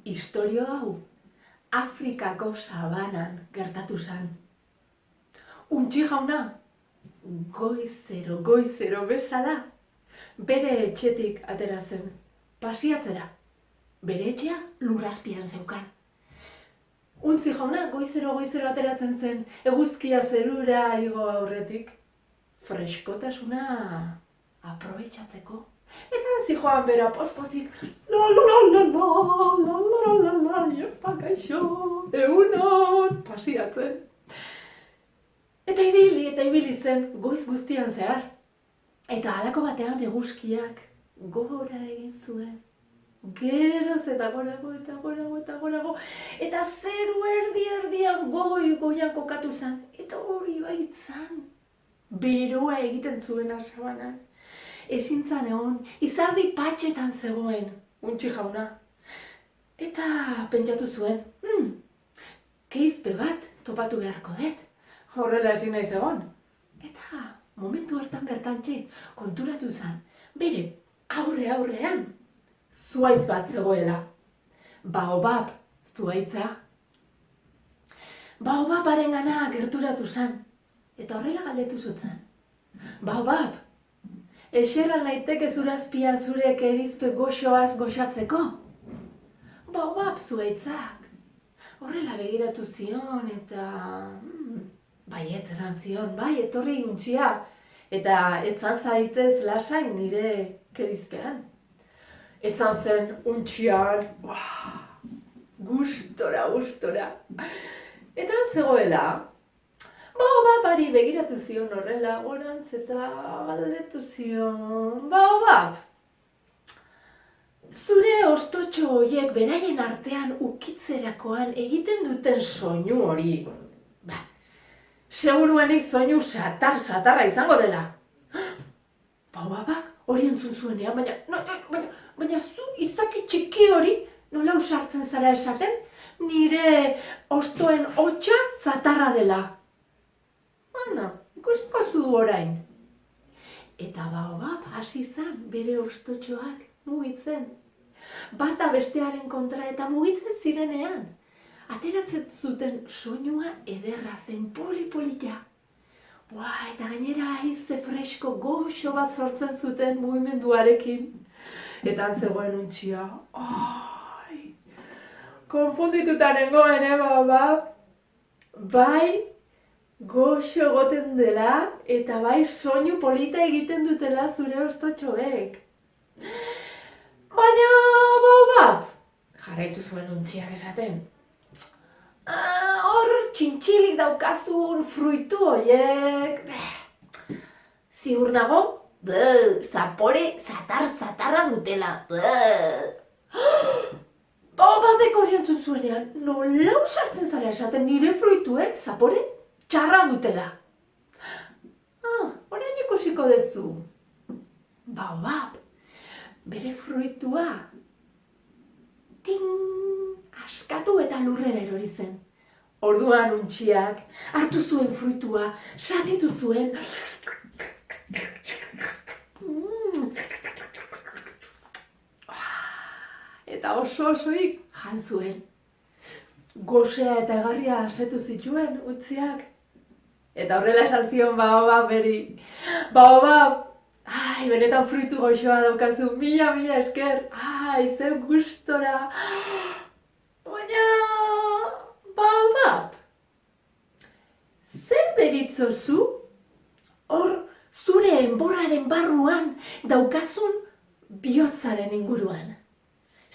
Istorio hau Afrikako sabanan gertatu zen. Untxi jauna, goizero bezala, bere etxetik atera zen, pasiatzera. Bere etxea lurrazpian zeukan. Untzi jauna, goizero ateratzen zen, eguzkia zerura igo aurretik, freskotasuna aprobetxatzeko. Eta zijoan bera pozpozik, jepa kaixo, egunon, pasiatzen. Eta ibili zen goiz guztian zehar. Eta halako batean eguzkiak gora egin zuen. Geroz eta gorago, eta zeru erdian goian kokatu zen. Eta hori baitzan, beroa egiten zuen sabanan. Ezin zan egon, izardi patxetan zegoen, untxi jauna. Eta pentsatu zuen, keizpe bat topatu beharko dut. Horrela ezin naiz egon. Eta momentu hartan bertantxe konturatu zen, bere aurrean, zuhaitz bat zegoela. Baobab zuhaitza. Baobabaren gana gerturatu zen, eta horrela galdetu zutzen. Baobab, eserra naiteke zurazpian zure kerizpe goxoaz goxatzeko? Baobab zuhaitzak. Horrela begiratu zion eta... Baietz esan zion, bai, etorri untxia. Eta etzan zaitez lasain nire kerizpean. Etzan zen untxian, gustora. Eta zegoela, Baobabari begiratu zion horrela gorantz eta galdetu zion, Baobab, zure ostotxo horiek beraien artean ukitzerakoan egiten duten soinu hori. Seguruenik soinu satarra izango dela. Baobabak hori entzun zuenean, baina zu izaki txiki hori nola usartzen zara esaten, nire ostoen hotxa zatarra dela. Ikusiko zu orain. Eta Baobab hasi zen bere ostotxoak mugitzen. Bata bestearen kontra eta mugitzen zirenean. Ateratzen zuten soinua ederra zen poli-polita. Eta gainera haize fresko goxo bat sortzen zuten mugimenduarekin. Eta antzegoen untxia. Konfundituta nengoen, Baobab? Bai, goxo egoten dela eta bai soinu polita egiten dutela zure ostotxoek. Baina, Baobab, jarraitu zuen untxiak esaten. Hor txintxilik daukazun fruitu horiek. Ziur nago, zapore zatarra dutela. Baobabek hori entzun zuenean, nola usartzen zara esaten nire fruituek zapore txarra dutela. Orain ikusiko duzu. Baobab, bere fruitua, askatu eta lurrera erori zen. Orduan untxiak hartu zuen fruitua, satitu zuen. Eta osoik jan zuen. Gosea eta egarria asetu zituen untziak. Eta horrela esan zion Baobab beri. Baobab, benetan fruitu goxoa daukazu, mila esker. Zer gustora. Baina, Baobab, zer deritzozu hor zure enborraren barruan daukazun bihotzaren inguruan?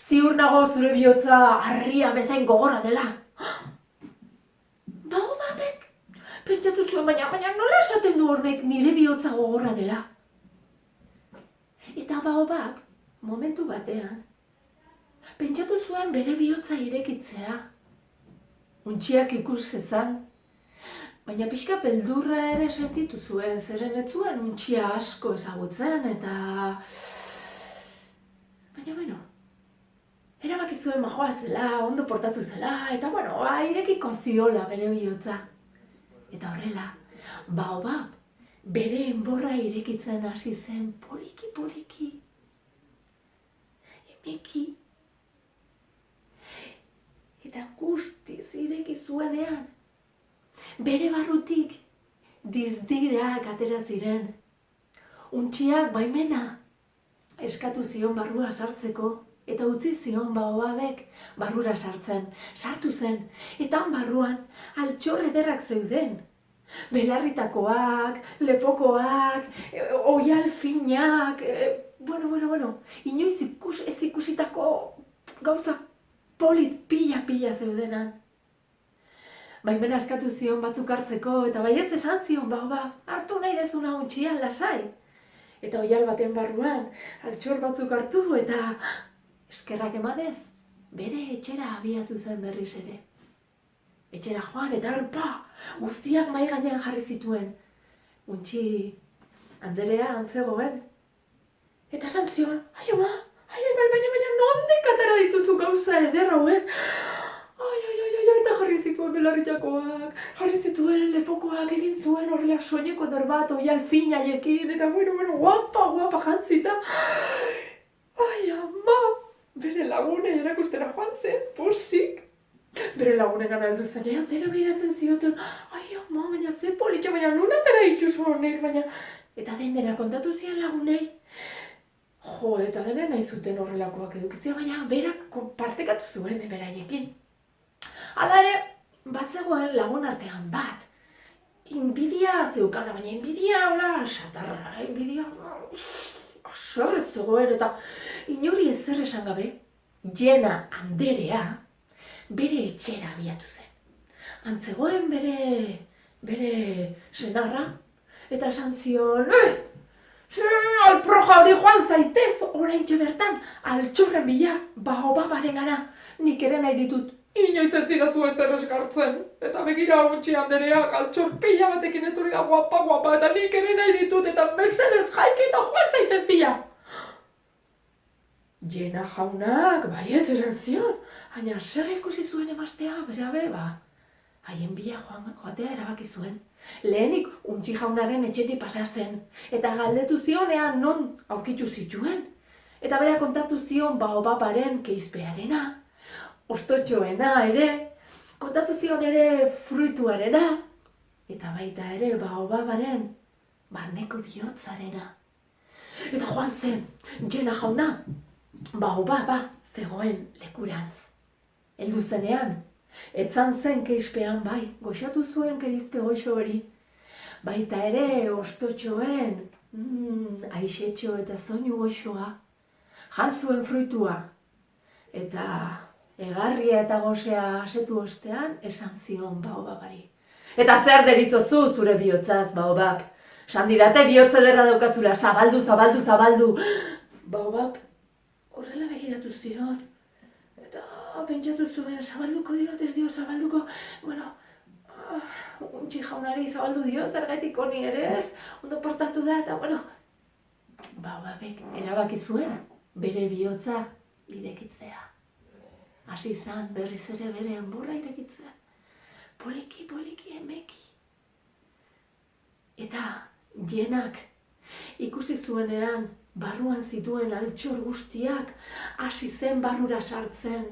Ziur nago zure bihotza harria bezain gogorra dela. Baobabek, pentsatu zuen, baina nola esaten du horrek nire bihotza gogorra dela? Eta Baobab, momentu batean, pentsatu zuen bere bihotza irekitzea. Untxiak ikus zezan, baina pixka beldurra ere sentitu zuen, zeren ez zuen untxia asko ezagutzen eta... Baina, erabaki zuen majoa zela, ondo portatu zela, eta irekiko ziola bere bihotza. Eta horrela, Baobab bere enborra irekitzen hasi zen poliki. Emeki. zuenean, bere barrutik dizdirak atera ziren. Untxiak baimena eskatu zion barrua sartzeko, eta utzi zion baobabek barrura sartzen. Sartu zen, eta han barruan altxor ederrak zeuden. Belarritakoak, lepokoak, oial finak, inoiz ez ikusitako gauza polit pila zeudenan. Baimena eskatu zion batzuk hartzeko, eta baietz esan zion baobab, hartu nahi dezuna untxia lasai. Eta oial baten barruan altxor batzuk hartu, eta eskerrak emanez, bere etxera abiatu zen berriz ere. Etxera joan, eta guztiak mahai gainean jarri zituen. Untxi Anderea antzegoen. Eta esan zion, baina nondik atera dituzu gauza eder hauek? Eta jarri zituen belarritakoak, jarri zituen lepokoak, egin zuen horrela soineko eder bat, oial finaiekin, eta guapa jantzita. Bere lagune erakustera joan zen, posik. Bere lagunen gana heldu zen, Andere behiratzen zioten, baina ze politxa, baina nun atera dituzu honek, baina... Eta dena kontatu zian lagunei. Eta dena nahi zuten horrelakoak edukitzea, baina berak partekatu zuen beraiekin. Hala ere, batzegoen lagun artean bat. Inbidia zeukana, baina inbidia hola satarra, inbidia... Aserrez zegoen, eta inori ezer esan gabe, Jena Anderea bere etxera abiatu zen. Antzegoen bere senarra, eta esan zion, alproja hori joan zaitez, oraintxe bertan, altxorren bila, baobabaren gara, nik ere nahi ditut. Inoiz ez didazu ezer eskartzen, eta begira Untxi Andereak altxor pila batekin etorri da guapa, eta nik ere nahi ditut, eta mesedez jaiki eta joan zaitez bila. Jena jaunak, baietz esan zion, baina zer ikusi zuen emaztea, berabe, haien bila joatea erabaki zuen. Lehenik Untxi jaunaren etxetik pasa zen, eta galdetu zionean non aurkitu zituen. Eta bera kontatu zion baobabaren keizpearena, ostotxoena ere, kontatu zion ere fruituarena, eta baita ere baobabaren barneko bihotzarena. Eta joan zen, Jena jauna, baobaba zegoen lekurantz. Heldu zenean, etzan zen keizpean bai, goxatu zuen kerizpe goxo hori. Baita ere ostotxoen, aixetxo eta soinu goxoa. Jan zuen fruitua, eta egarria eta gosea asetu ostean esan zion baobabari. Eta zer deritzozu zure bihotzaz, baobab? Sandidate bihotze derra daukazula, zabaldu. Baobab horrela begiratu zion. Eta pentsatu zuen, zabalduko diot, ez dio zabalduko. Untxi jaunari zabaldu diot, zergatik honi ere ez, ondo portatu da, eta baobabek erabaki zuen bere bihotza irekitzea. Hasi izan berriz ere bere enborra irekitzen. Poliki emeki. Eta Jenak ikusi zuenean barruan zituen altxor guztiak hasi zen barrura sartzen.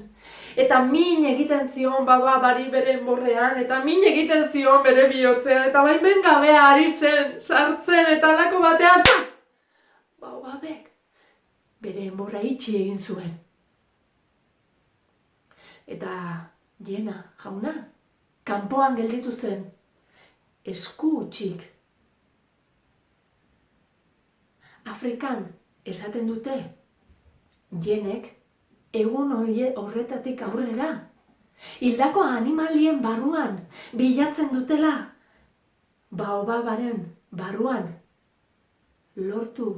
Eta min egiten zion baobabari bere enborrean, eta min egiten zion bere bihotzean, eta baimen gabea ari zen sartzen, eta halako batean, baobabek bere enborra itxi egin zuen. Eta Jena jauna, kanpoan gelditu zen, esku utzik. Afrikan esaten dute, Jenek egun horretatik aurrera, hildako animalien barruan bilatzen dutela, baobabaren barruan lortu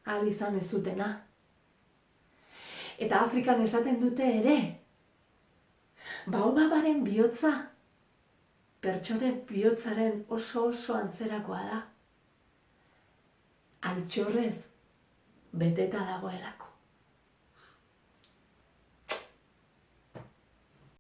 ahal izan ez zutena. Eta Afrikan esaten dute ere, baobabaren bihotza pertsonen bihotzaren oso antzerakoa da. Altxorrez beteta dagoelako.